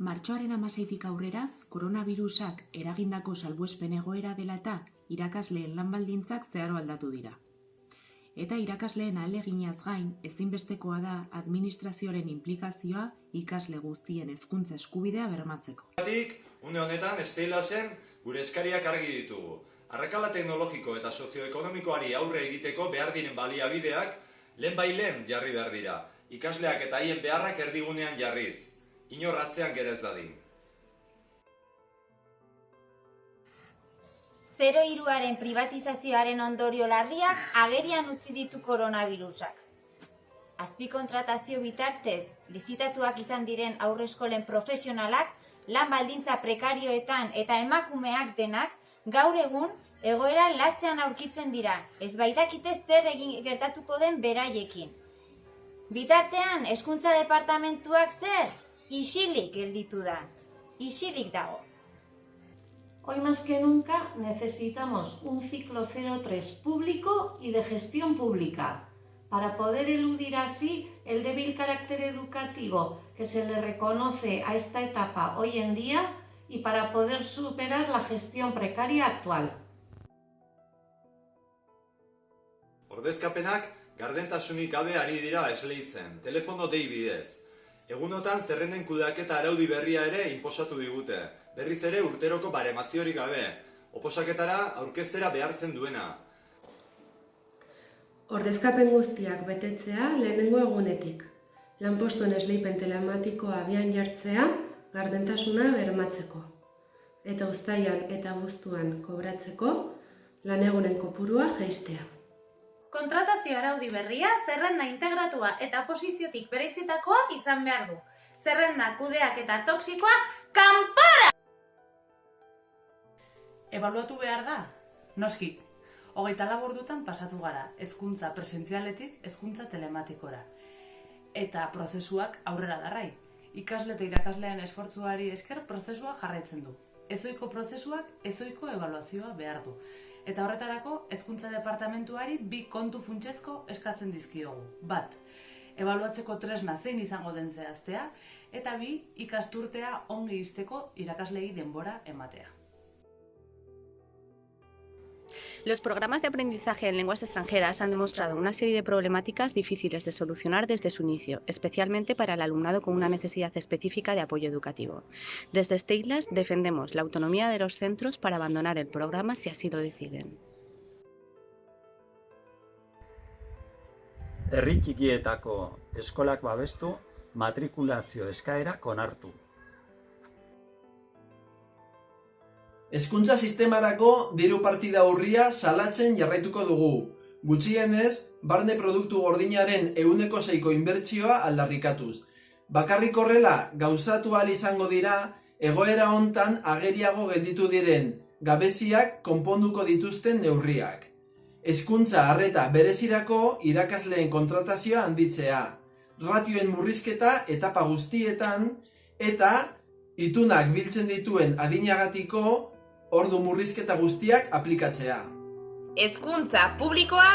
Martxoaren 16tik aurrera, koronavirusak eragindako salbuespen egoera dela eta irakasleen lan baldintzak zeharo aldatu dira. Eta irakasleen ahaleginaz gain, ezinbestekoa da administrazioaren inplikazioa ikasle guztien hezkuntza eskubidea bermatzeko. Une honetan, Steilasen gure eskariak argi ditugu. Arrakala teknologiko eta sozioekonomikoari aurre egiteko behar diren baliabideak lehen jarri behar dira. Ikasleak eta haien beharrak erdigunean jarriz. Inor atzean gerez dadin. 03aren privatizazioaren ondorio larriak agerian utzi ditu koronavirusak. Azpikontratazio bitartez, lizitatuak izan diren aurreskolen profesionalak, lan baldintza prekarioetan eta emakumeak denak, gaur egun egoera latzean aurkitzen dira, ez baitakite zer egin gertatuko den beraiekin. Bitartean, hezkuntza departamentuak zer? Isilik gelditu da. Isilik dago. Hoy más que nunca necesitamos un ciclo 03 público y de gestión pública para poder eludir así el débil carácter educativo que se le reconoce a esta etapa hoy en día y para poder superar la gestión precaria actual. Ordezkapenak gardentasunik gabe ari dira esleitzen, telefono dei bidez. Egunotan zerrenden kudeaketa araudi berria ere inposatu digute, berriz ere urteroko baremaziorik gabe, oposaketara aurkeztera behartzen duena. Ordezkapen guztiak betetzea lehenengo egunetik. Lanpostuen esleipen telematikoa abian jartzea gardentasuna bermatzeko. Eta uztailan eta abuztuan kobratzeko lanegunen kopurua jaistea. Kontratazio araudi berria zerrenda integratua eta posiziotik bereizitakoa izan behar du. Zerrenda kudeak eta toksikoa kanpora! Ebaluatu behar da? Noski, 24 ordutan pasatu gara, hezkuntza presentzialetik hezkuntza telematikora. Eta prozesuak aurrera darrai. Ikasle eta irakasleen esfortzuari esker prozesua jarraitzen du. Ezohiko prozesuak ezohiko ebaluazioa behar du. Eta horretarako, hezkuntza departamentuari 2 kontu funtsezko eskatzen dizkiogu. 1. Ebaluatzeko tresna zein izango den zehaztea, eta 2. Ikasturtea ongi izteko irakasleei denbora ematea. Los programas de aprendizaje en lenguas extranjeras han demostrado una serie de problemáticas difíciles de solucionar desde su inicio, especialmente para el alumnado con una necesidad específica de apoyo educativo. Desde Steilas defendemos la autonomía de los centros para abandonar el programa si así lo deciden. Herri txikietako eskolak babestu, matrikulazio eskaerak onartu. Hezkuntza sistemarako diru partida urria salatzen jarraituko dugu. Gutxienez, barne produktu gordinaren 6% inbertsioa aldarrikatuz. Bakarrik horrela gauzatu ahal izango dira, egoera hontan ageriago gelditu diren gabeziak konponduko dituzten neurriak. Hezkuntza arreta berezirako irakasleen kontratazioa handitzea, ratioen murrizketa etapa guztietan eta itunak biltzen dituen adinagatiko ordu murrizketa guztiak aplikatzea. Hezkuntza publikoa